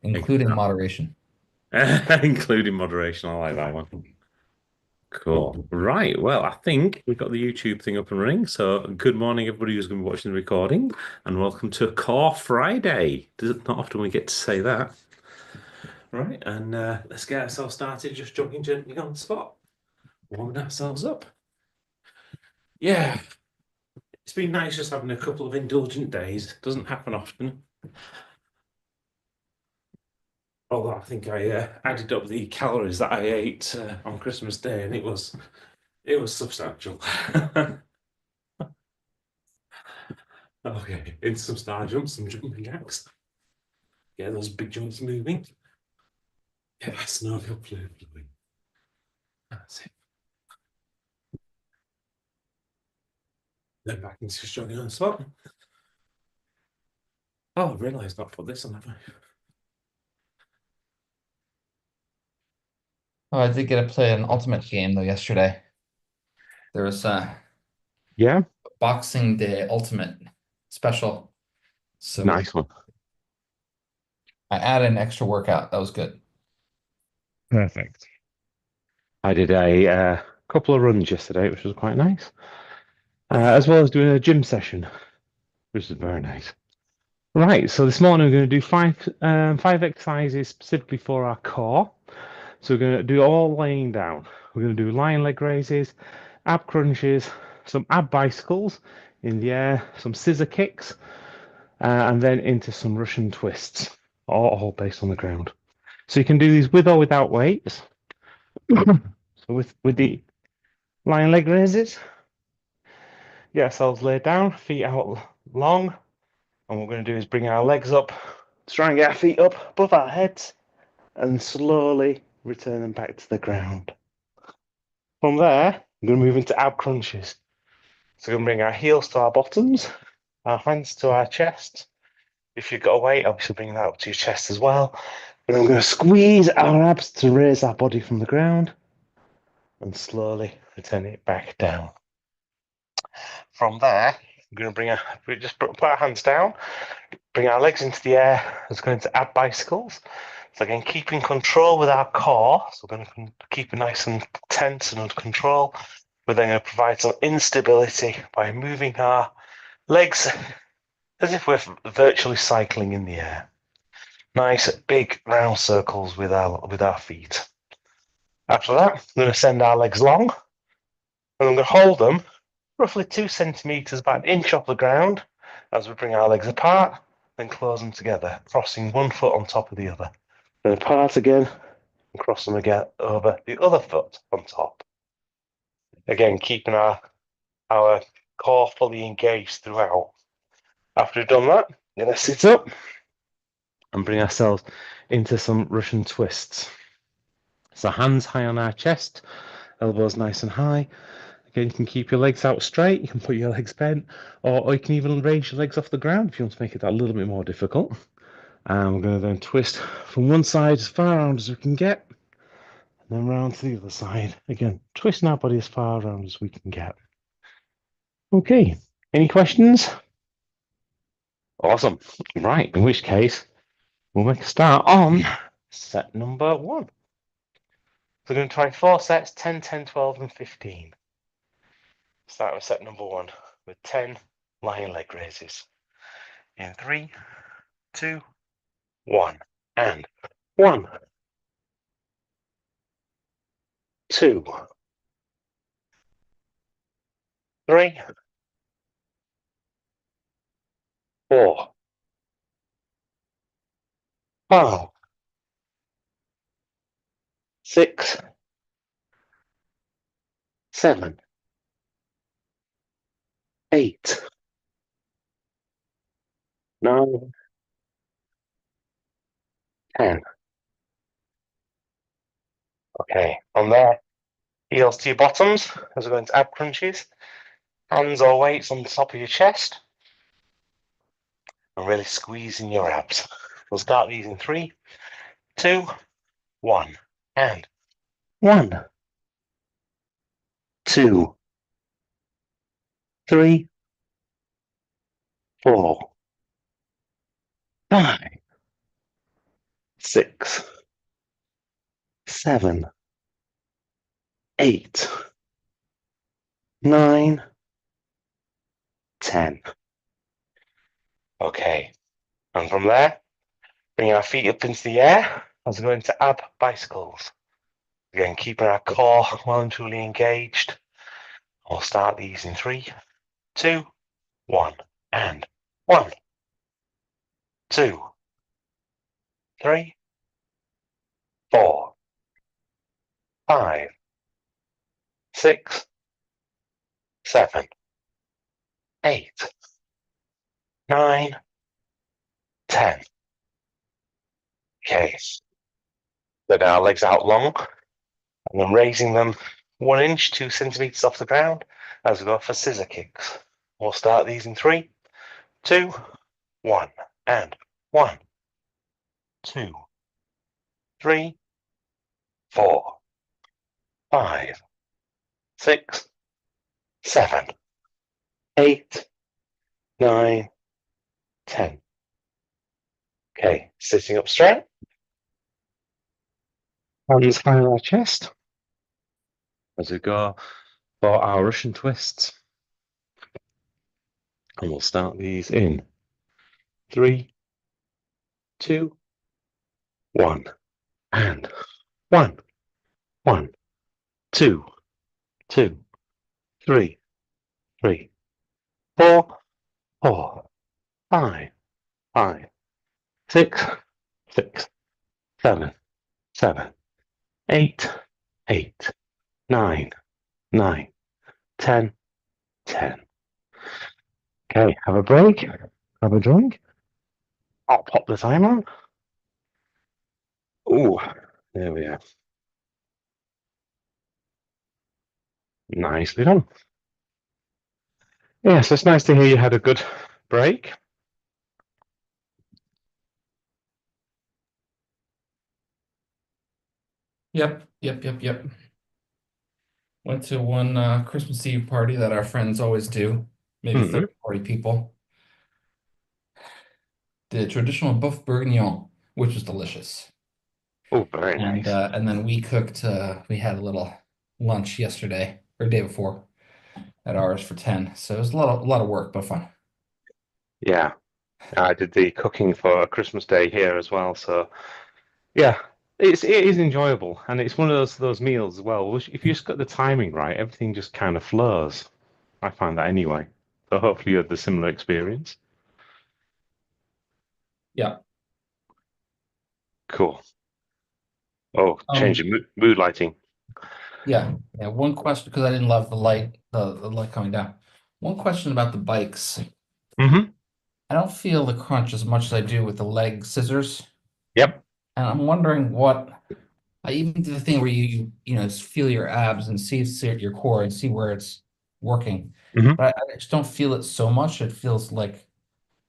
including moderation. Including moderation. I like that one. Cool. Right. Well, I think we've got the YouTube thing up and running. So, good morning, everybody who's going to be watching the recording, and welcome to Core Friday. Not often we get to say that. Right. And let's get ourselves started, just jumping gently on the spot, warming ourselves up. Yeah. It's been nice just having a couple of indulgent days. Doesn't happen often. Although I think I added up the calories that I ate on Christmas Day, and it was substantial. Okay, into some star jumps, some jumping jacks. Get those big joints moving. Get that synovial fluid flowing. That's it. Then back into just jogging on the spot. Oh, I realised not put this on, have I? Oh, I did get to play an ultimate game though yesterday. There was a Yeah, Boxing Day Ultimate special. So nice one. I added an extra workout. That was good. Perfect. I did a couple of runs yesterday, which was quite nice, as well as doing a gym session, which is very nice. Right, so this morning we're going to do five exercises specifically for our core. So we're going to do all laying down. We're going to do lying leg raises, ab crunches, some ab bicycles in the air, some scissor kicks, and then into some Russian twists, all based on the ground. So you can do these with or without weights. So with the lying leg raises, get ourselves laid down, feet out long, and what we're going to do is bring our legs up, try and get our feet up above our heads, and slowly return them back to the ground. From there, we're going to move into ab crunches. So we're going to bring our heels to our bottoms, our hands to our chest. If you've got a weight, obviously bring that up to your chest as well. And then we're going to squeeze our abs to raise our body from the ground and slowly return it back down. From there, we're going to put our hands down, bring our legs into the air. Let's go into ab bicycles. So again, keeping control with our core. So we're going to keep it nice and tense and under control. We're then going to provide some instability by moving our legs as if we're virtually cycling in the air. Nice big round circles with our feet. After that, we're going to send our legs long, and I'm going to hold them roughly 2 centimeters, about an inch off the ground, as we bring our legs apart, then close them together, crossing one foot on top of the other. Then apart again, and cross them again over the other foot on top. Again, keeping our core fully engaged throughout. After we've done that, we're going to sit up and bring ourselves into some Russian twists. So hands high on our chest, elbows nice and high. Again, you can keep your legs out straight, you can put your legs bent, or you can even raise your legs off the ground if you want to make it that a little bit more difficult. And we're going to then twist from one side as far around as we can get, and then round to the other side. Again, twisting our body as far around as we can get. Okay, any questions? Awesome. Right, in which case, we'll make a start on set number 1. So we're going to try 4 sets, 10, 10, 12, and 15. Start with set number 1 with 10 lying leg raises. In 3, 2, 1. And 1, 2, 3, 4, 5, 6, 7, 8, 9, 10. Okay, on there, heels to your bottoms as we're going to ab crunches. Hands or weights on the top of your chest. And really squeezing your abs. We'll start these in 3, 2, 1. And 1, 2, 3, 4, 5, 6, 7, 8, 9, 10. Okay, and from there, bringing our feet up into the air as we go into ab bicycles. Again, keeping our core well and truly engaged. We'll start these in 3, 2, 1, and 1, 2, 3, 4, 5, 6, 7, 8, 9, 10. Okay, then our legs out long, and then raising them 1 inch, 2 centimeters off the ground as we go for scissor kicks. We'll start these in 3, 2, 1, and 1, 2, 3, 4, 5, 6, 7, 8, 9, 10. Okay, sitting up straight. Hands high on our chest as we go for our Russian twists. And we'll start these in 3, 2, 1, and 1, 1, 2, 2, 3, 3, 4, 4, 5, 5, 6, 6, 7, 7, 8, 8, 9, 9, 10, 10. Okay, have a break, have a drink. I'll pop the timer on. Oh, there we are. Nicely done. Yes, it's nice to hear you had a good break. Yep. Went to one Christmas Eve party that our friends always do, maybe 30, 40 people. The traditional boeuf bourguignon, which was delicious. Oh, very And nice. and then we cooked we had a little lunch yesterday or day before at ours for 10. So it was a lot of work, but fun. Yeah, I did the cooking for Christmas Day here as well. So yeah, it is enjoyable, and it's one of those meals as well, which if you just got the timing right, everything just kind of flows. I find that anyway. So hopefully you had the similar experience. Yeah. Cool. Oh, Um, changing mood lighting. yeah. One question, because I didn't love the light coming down. One question about the bikes. Mm-hmm. I don't feel the crunch as much as I do with the leg scissors. Yep. And I'm wondering what I even do the thing where you feel your abs and see your core and see where it's working. Mm-hmm. But I just don't feel it so much. It feels like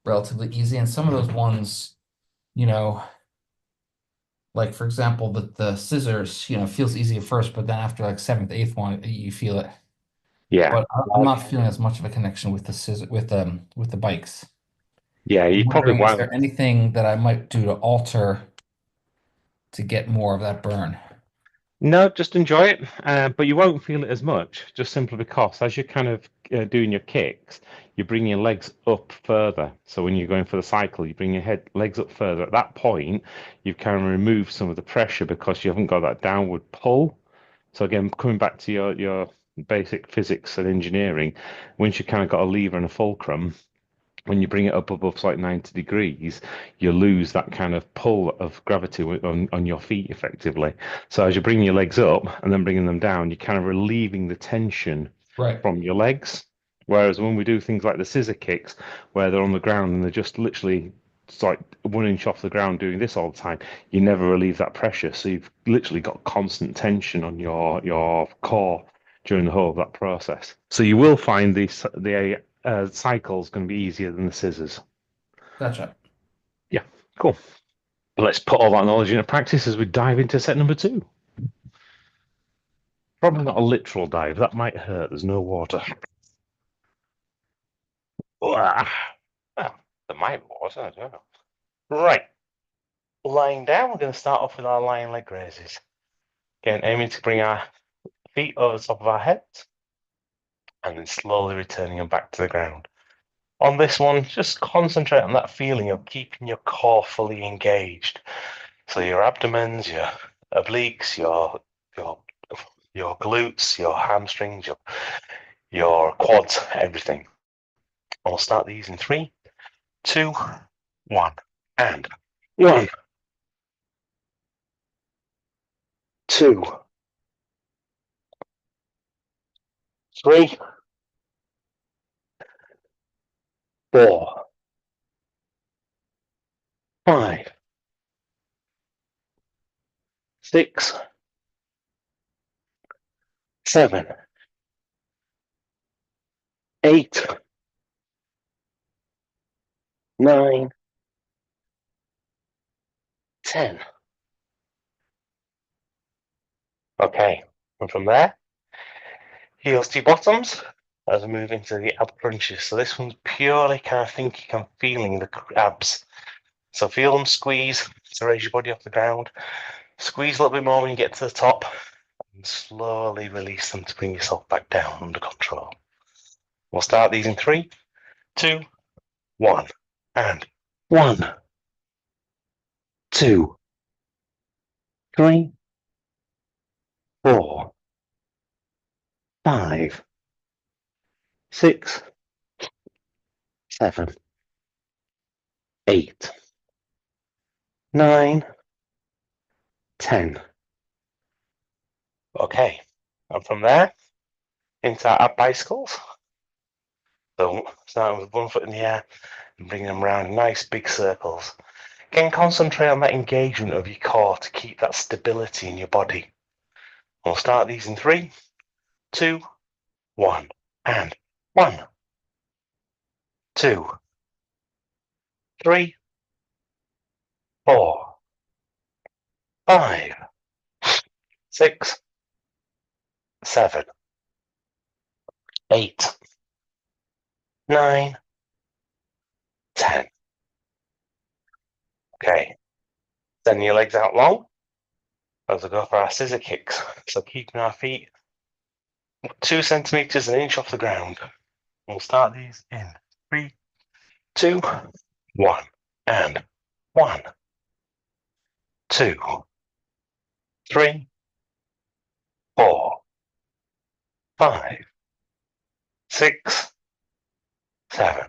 relatively easy. And some of those ones, you know, like for example, the scissors, feels easy at first, but then after like seventh, eighth one, you feel it. Yeah. But I'm not feeling as much of a connection with the scissor with the bikes. Yeah, I'm you probably wondering, is won't. there anything that I might do to alter to get more of that burn? No, just enjoy it, but you won't feel it as much, just simply because as you're kind of doing your kicks, you bring your legs up further. So when you're going for the cycle, you bring your legs up further. At that point, you've kind of removed some of the pressure because you haven't got that downward pull. So again, coming back to your basic physics and engineering, once you kind of got a lever and a fulcrum, when you bring it up above like 90 degrees, you lose that kind of pull of gravity on your feet effectively. So as you bring your legs up and then bringing them down, you're kind of relieving the tension Right. from your legs. Whereas when we do things like the scissor kicks, where they're on the ground and they're just literally it's like 1 inch off the ground doing this all the time, you never relieve that pressure. So you've literally got constant tension on your core during the whole of that process. So you will find the cycle's going to be easier than the scissors. Gotcha. Yeah, cool. Let's put all that knowledge into practice as we dive into set number 2. Probably not a literal dive. That might hurt. There's no water. Well, there might be water. I don't know. Right. lying down, we're going to start off with our lying leg raises. Again, aiming to bring our feet over the top of our heads and then slowly returning them back to the ground. On this one, just concentrate on that feeling of keeping your core fully engaged. So your abdomens, your obliques, your glutes, your hamstrings, your quads, everything. I'll start these in 3, 2, 1, and 1, 2, 3, 4, 5, 6, 7, 8, 9, 10. Okay, and from there, heels to bottoms as we move into the ab crunches. So this one's purely kind of thinking and feeling the abs. So feel them squeeze to raise your body off the ground. Squeeze a little bit more when you get to the top and slowly release them to bring yourself back down under control. We'll start these in 3, 2, 1, and 1, 2, 3, 4, 5, 6, 7, 8, 9, 10. Okay, and from there, into our ab bicycles. So starting with one foot in the air and bringing them around nice big circles. Again, concentrate on that engagement of your core to keep that stability in your body. We'll start these in 3, 2, 1, and 1, 2, 3, 4, 5, 6, 7, 8, 9, 10. Okay, sending your legs out long as we go for our scissor kicks. So keeping our feet 2 centimeters, an inch off the ground. We'll start these in 3, 2, 1, and 1, 2, 3, 4, 5, 6, 7,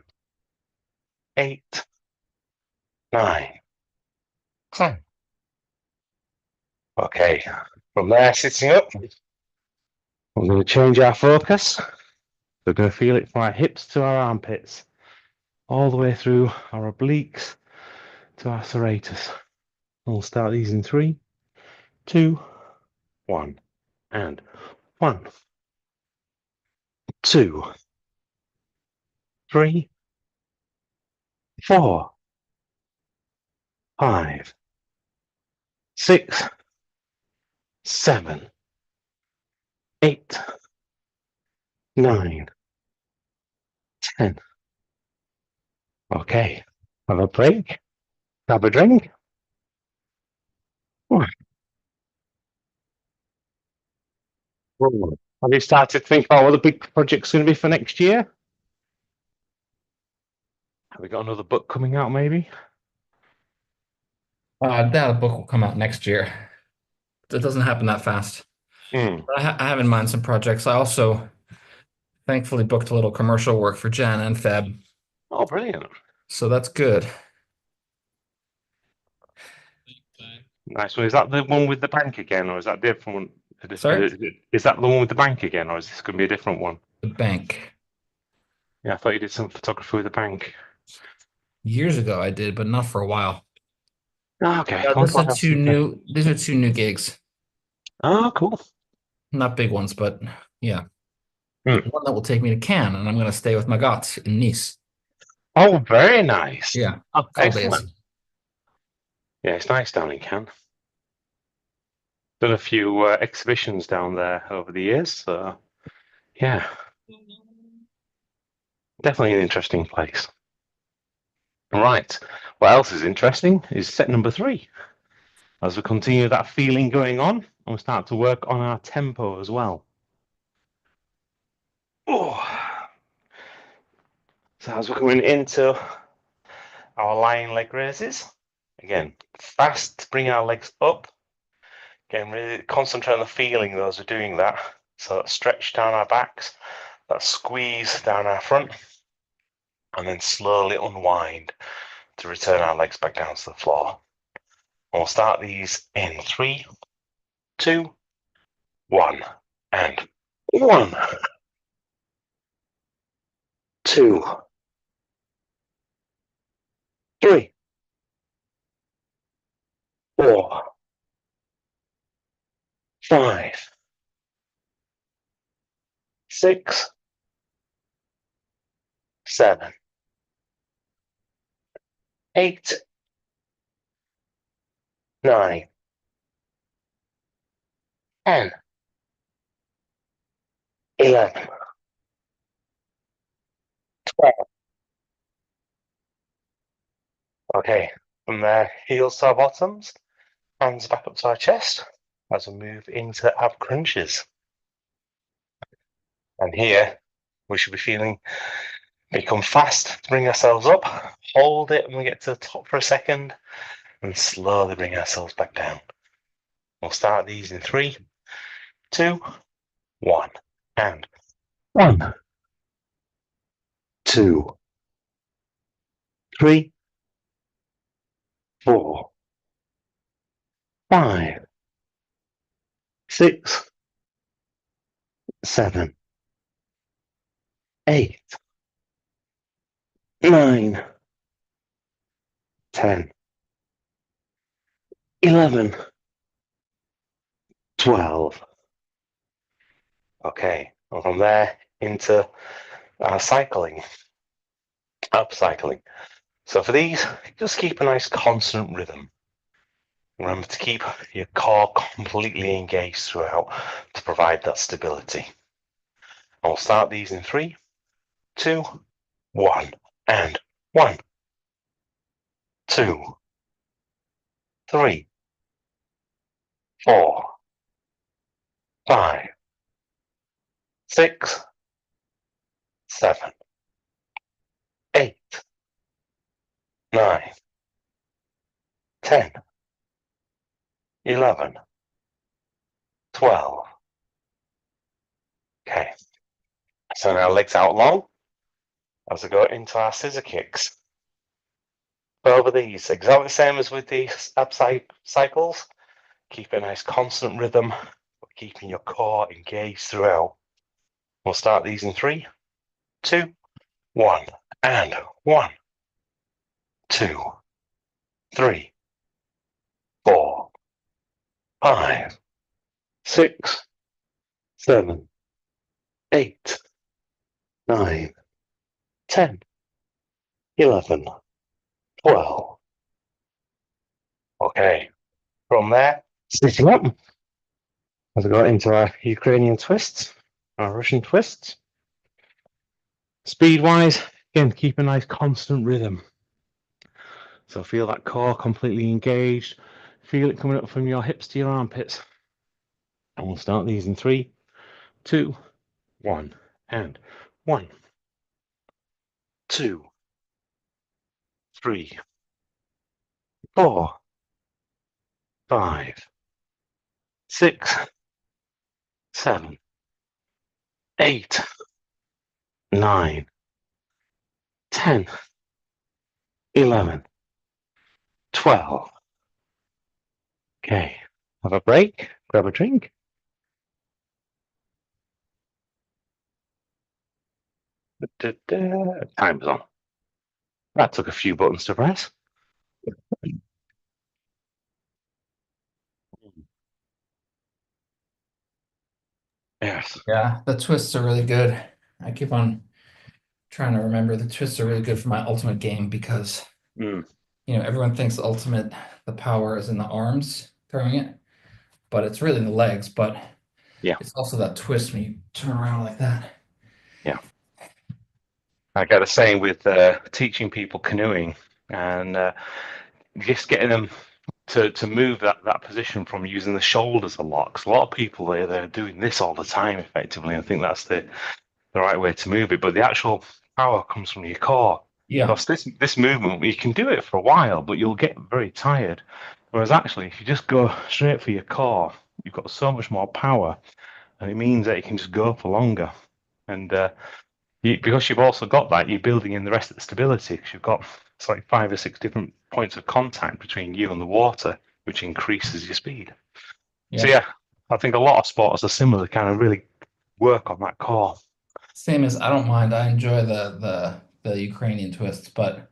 8, 9, 10. Okay, from there, sitting up, we're going to change our focus. We're going to feel it from our hips to our armpits, all the way through our obliques to our serratus. We'll start these in 3, 2, 1, and 1, 2, 3, 4, 5, 6, 7, 8, 9, 10. Okay, have a break, have a drink. Have you started to think about what the big project's going to be for next year? Have we got another book coming out, maybe? That book will come out next year. It doesn't happen that fast. Mm. But I have in mind some projects. I also thankfully booked a little commercial work for Jan and Feb, Oh, brilliant. so that's good. Nice one. Is that the one with the bank again, or is that a different one? Sorry? Is that the one with the bank again, or is this going to be a different one? The bank. Yeah, I thought you did some photography with the bank. Years ago I did, but not for a while. Oh, okay. These are two new gigs. Oh, cool. Not big ones, but yeah. Mm. One that will take me to Cannes, and I'm going to stay with my goth in Nice. Oh, very nice. Yeah, Oh, full days. excellent. Yeah, it's nice down in Cannes. Done a few exhibitions down there over the years, so yeah, definitely an interesting place. Right. What else is interesting is set number 3. As we continue that feeling going on, and we start to work on our tempo as well. Oh. So as we're coming into our lying leg raises, again, fast, bring our legs up. Again, really concentrate on the feeling as we're doing that. So that stretch down our backs, that squeeze down our front, and then slowly unwind to return our legs back down to the floor. And we'll start these in 3, 2, 1, and 1, 2, 3, 4, 5, 6, 7, 8, 9, 10, 11, 12. Okay, from there, heels to our bottoms, hands back up to our chest as we move into ab crunches. And here, we should be feeling become fast to bring ourselves up, hold it when we get to the top for a second, and slowly bring ourselves back down. We'll start these in 3, 2, 1, and 1, 2, 3, 4, 5, 6, 7, 8, 9, 10, 11, 12. Okay, and from there into cycling, upcycling. So for these, just keep a nice constant rhythm. Remember to keep your core completely engaged throughout to provide that stability. And we'll start these in 3, 2, 1, and 1, 2, 3, 4, 5, 6, 7, 8, 9, 10, 11, 12. Okay, so now legs out long as we go into our scissor kicks. Over these, exactly the same as with the ab cycles. Keep a nice constant rhythm, but keeping your core engaged throughout. We'll start these in 3, 2, 1, and 1, 2, 3, 4, 5, 6, 7, 8, 9, 10, 11, 12. Okay, from there, sitting up as we go into our Ukrainian twists, our Russian twists. Speed wise, again, keep a nice constant rhythm. So feel that core completely engaged. Feel it coming up from your hips to your armpits. And we'll start these in 3, 2, 1, and 1, 2, 3, 4, 5, 6, 7, 8, 9, 10, 11, 12. Okay, have a break, grab a drink. Time's on. That took a few buttons to press. Yes. Yeah, the twists are really good. I keep on trying to remember the twists are really good for my ultimate game because Mm. everyone thinks ultimate the power is in the arms throwing it, but it's really in the legs, but Yeah. it's also that twist when you turn around like that. Yeah. I got a saying with teaching people canoeing, and just getting them to move that position from using the shoulders a lot. Because a lot of people they're doing this all the time effectively. I think that's the right way to move it. But the actual power comes from your core. Yeah. Because this movement, you can do it for a while, but you'll get very tired. Whereas actually, if you just go straight for your core, you've got so much more power, and it means that you can just go for longer. And because you've also got that, you're building in the rest of the stability. Because you've got it's like 5 or 6 different points of contact between you and the water, which increases your speed. So Yeah. yeah, I think a lot of sports are similar, kind of really work on that core. Same as I don't mind. I enjoy the Ukrainian twists, but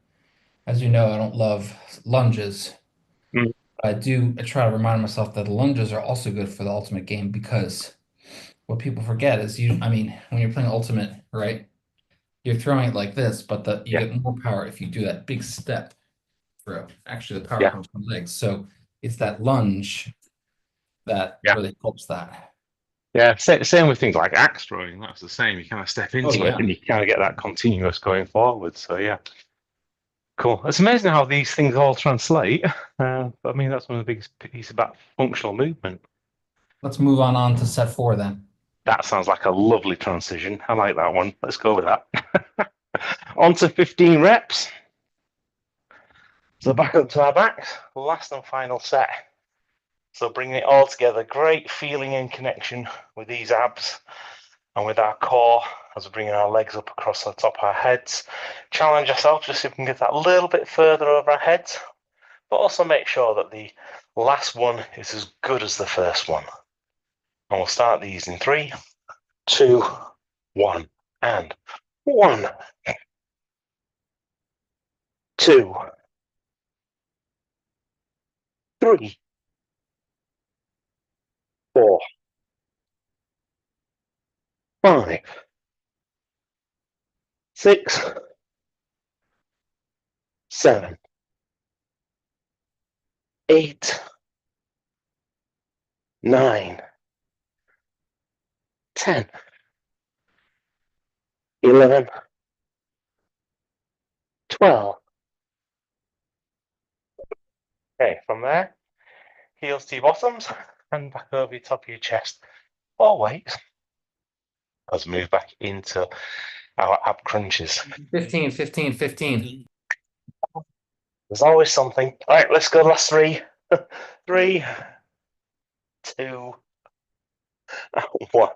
as you know, I don't love lunges. Mm. I try to remind myself that the lunges are also good for the ultimate game because what people forget is I mean, when you're playing ultimate, right? You're throwing it like this, but you Yeah, get more power if you do that big step throw. Actually, the power yeah, comes from legs. So it's that lunge that yeah. really helps that. Yeah, same with things like axe throwing. That's the same. You kind of step Oh into it yeah. and you kind of get that continuous going forward. So yeah, cool. It's amazing how these things all translate. But I mean, that's one of the biggest pieces about functional movement. Let's move on to set four then. That sounds like a lovely transition. I like that one. Let's go with that. On to 15 reps. So back up to our backs. Last and final set. So bringing it all together. Great feeling and connection with these abs and with our core as we're bringing our legs up across the top of our heads. Challenge ourselves just so we can get that a little bit further over our heads, but also make sure that the last one is as good as the first one. And we'll start these in 3, 2, 1, and 1, 2, 3, 4, 5, 6, 7, 8, 9, 10, 11, 12. Okay, from there, heels to your bottoms and back over your top of your chest. Always. Let's move back into our ab crunches. 15, 15, 15. There's always something. All right, let's go last 3. 3, 2, 1.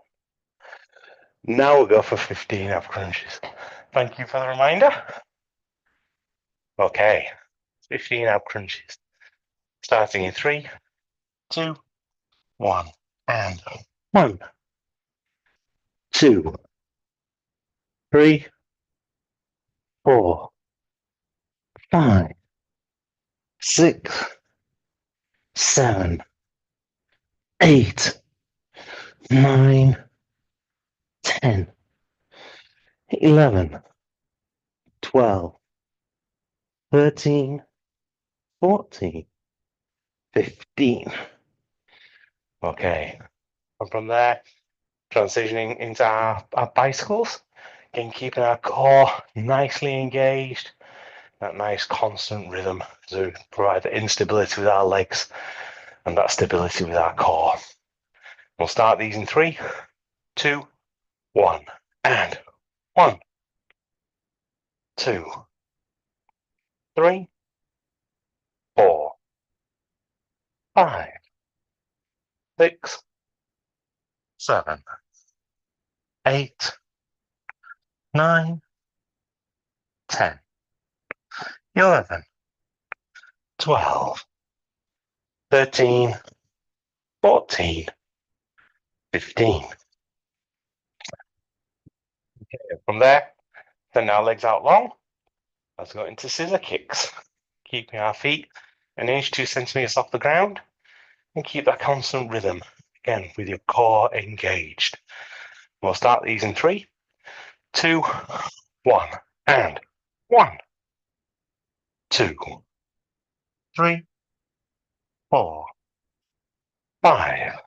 Now we'll go for 15 ab crunches. Thank you for the reminder. Okay, 15 ab crunches. Starting in 3, 2, 1, and 1, 2, 3, 4, 5, 6, 7, 8, 9, 10, 11, 12, 13, 14, 15. Okay, and from there, transitioning into our bicycles. Again, keeping our core nicely engaged, that nice constant rhythm to provide the instability with our legs and that stability with our core. We'll start these in 3, 2, 1, and 1, 2, 3, 4, 5, 6, 7, 8, 9, 10, 11, 12, 13, 14, 15. From there, send our legs out long. Let's go into scissor kicks, keeping our feet an inch, 2 centimeters off the ground, and keep that constant rhythm, again, with your core engaged. We'll start these in 3, 2, 1, and 1, 2, 3, 4, 5,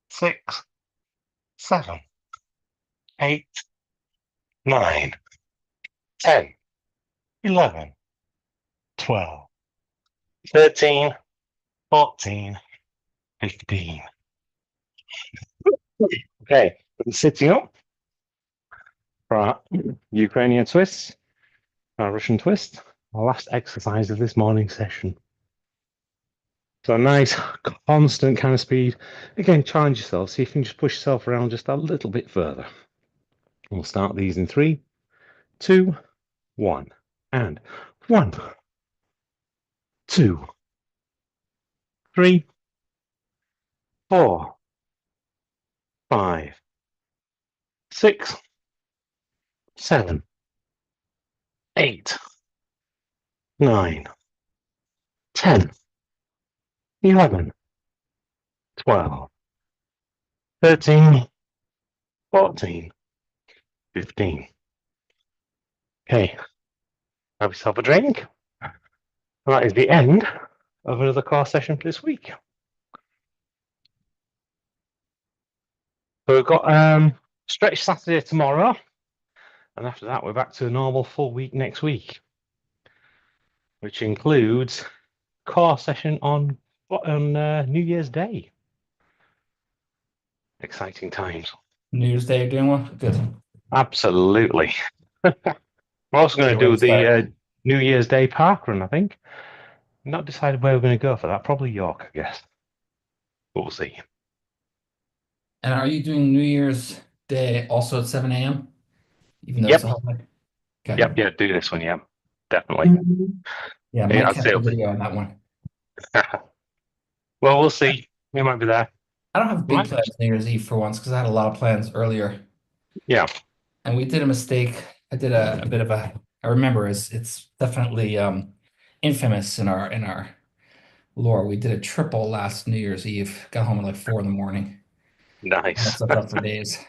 6, 7, 8, 9, 10, 11, 12, 13, 14, 15. Okay, sitting up for our Ukrainian twists, our Russian twist, our last exercise of this morning session. So a nice constant kind of speed. Again, challenge yourself. See if you can just push yourself around just a little bit further. We'll start these in 3, 2, 1. And 1, 2, 3, 4, 5, 6, 7, 8, 9, 10, 11, 12, 13, 14, 15. Okay, have yourself a drink. And that is the end of another core session for this week. So we've got stretch Saturday tomorrow, and after that we're back to a normal full week next week, which includes core session on New Year's Day. Exciting times. New Year's Day, doing one? Good. Absolutely. We're also going to Good way do to start. the New Year's Day park run, I think. Not decided where we're going to go for that. Probably York, I guess. But we'll see. And are you doing New Year's Day also at 7 a.m., even though it's a Yep. holiday? Okay. Yep. Yeah. Do this one. Yeah. Definitely. Yeah, I Yeah, might I'd catch say. a video on that one. Well, we'll see. We might be there. I don't have big Might. plans New Year's Eve for once because I had a lot of plans earlier, Yeah. and we did a mistake. I did a bit of a. I remember it's definitely infamous in our lore. We did a triple last New Year's Eve. Got home at like 4 in the morning. I Nice. slept up for days.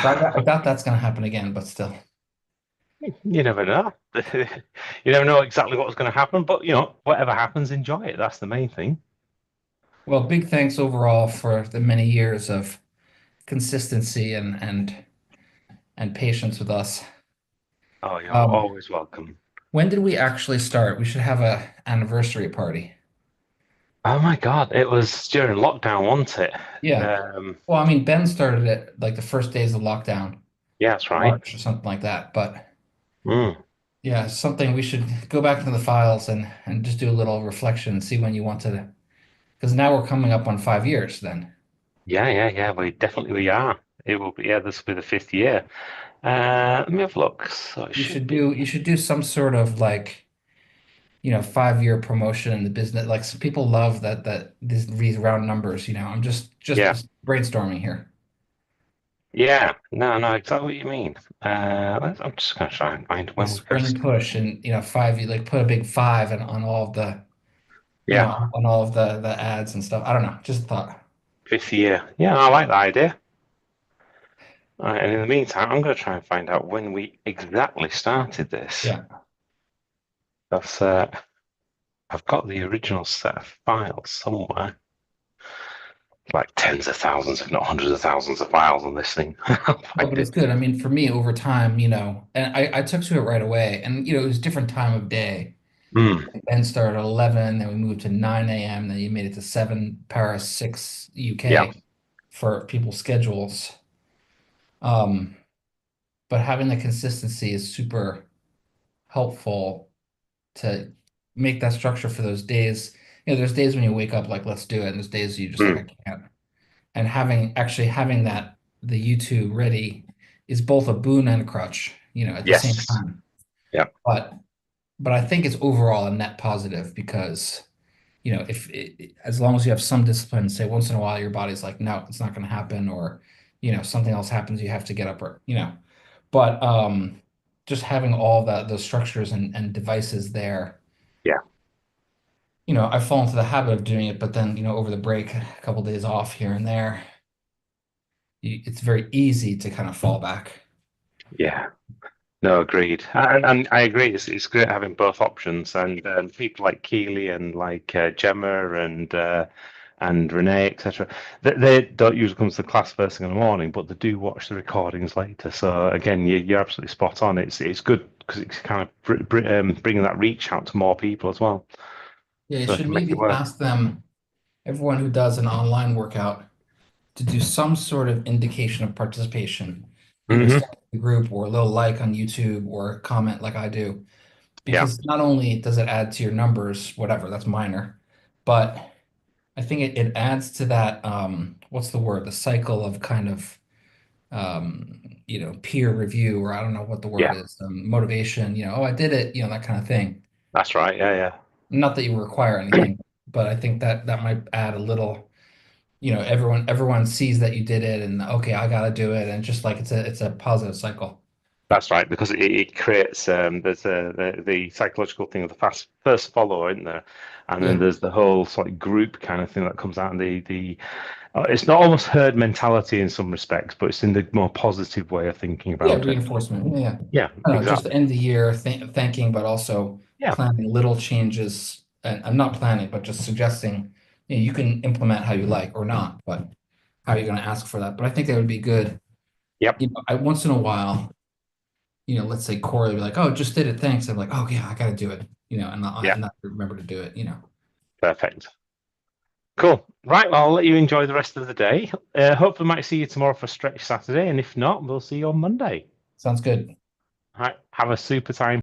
So Uh, I doubt that's gonna happen again, but still. you never know. You never know exactly what's going to happen, but whatever happens, enjoy it. That's the main thing. Well, big thanks overall for the many years of consistency and patience with us. Oh, you're Um, always welcome. when did we actually start? We should have a anniversary party. Oh my God, it was during lockdown, wasn't it? Yeah. Well, I mean, Ben started it like the first days of lockdown, Yeah, that's right. March or something like that. But Mm. yeah, something we should go back into the files and just do a little reflection and see when you want to, because now we're coming up on 5 years then. Yeah. We are. It will be. Yeah, this will be the fifth year. Let me have a look. So it should be. You should do some sort of like, 5 year promotion in the business. Like some people love that these round numbers. I'm Yeah, just brainstorming here. yeah. No, exactly what you mean. I'm just gonna try and find Like when we spring first. push and five, you like put a big five on all of the, Yeah, on all of the ads and stuff. I don't know, just a thought. fifth year. Yeah, I like the idea. And in the meantime, I'm gonna try and find out when we exactly started this. Yeah. That's I've got the original set of files somewhere. Like tens of thousands, if not hundreds of thousands of files on this thing. I'll Well, find but it's it. good. I mean, for me over time, and I took to it right away. And it was different time of day. Mm, Ben started at 11, then we moved to 9 a.m., then you made it to 7 Paris, 6 yeah, UK for people's schedules. Um, but having the consistency is super helpful to make that structure for those days. There's days when you wake up like, let's do it, and there's days you just like, I mm, can't. And having that the YouTube ready is both a boon and a crutch, at the same yes, time. yeah, But I think it's overall a net positive because if as long as you have some discipline, say once in a while your body's like, no, it's not going to happen, or something else happens, you have to get up, or. But just having all those structures and devices there, yeah, I've fallen into the habit of doing it, but then over the break, a couple days off here and there, it's very easy to kind of fall back. yeah. No, agreed. And I agree. It's great having both options. And people like Keely and like Gemma and and Renee, etc. They don't usually come to the class first thing in the morning, but they do watch the recordings later. So again, you're absolutely spot on. It's good because it's kind of bringing that reach out to more people as well. Yeah, you So it should can make it maybe work. ask them, everyone who does an online workout, to do some sort of indication of participation, either Hmm. send to the group or a little like on YouTube or comment like I do. Yeah, Because not only does it add to your numbers, whatever, that's minor, but I think it adds to that, what's the word? The cycle of kind of, peer review, or I don't know what the word yeah, is, motivation, oh, I did it, that kind of thing. that's right. Yeah, yeah. Not that you require anything, but I think that that might add a little, everyone sees that you did it and okay, I gotta do it. And just like it's a positive cycle. That's right, because it creates there's the psychological thing of the first follower, isn't there? And then Yeah. there's the whole sort of group kind of thing that comes out, and the it's not almost herd mentality in some respects, but it's in the more positive way of thinking Yeah, about it. reinforcement. Yeah. Yeah, I don't know, just the exactly. end of the year thanking, but also Yeah, planning little changes. And I'm not planning, but just suggesting, you can implement how you like or not, but how are you going to ask for that? But I think that would be good. yep, I once in a while, let's say Corey will be like, "Oh, just did it, thanks." I'm like, "Oh yeah, I got to do it," yeah, and I remember to do it. perfect. Cool. Right, well, I'll let you enjoy the rest of the day. Hopefully, might see you tomorrow for Stretch Saturday, and if not, we'll see you on Monday. Sounds good. All right, have a super time.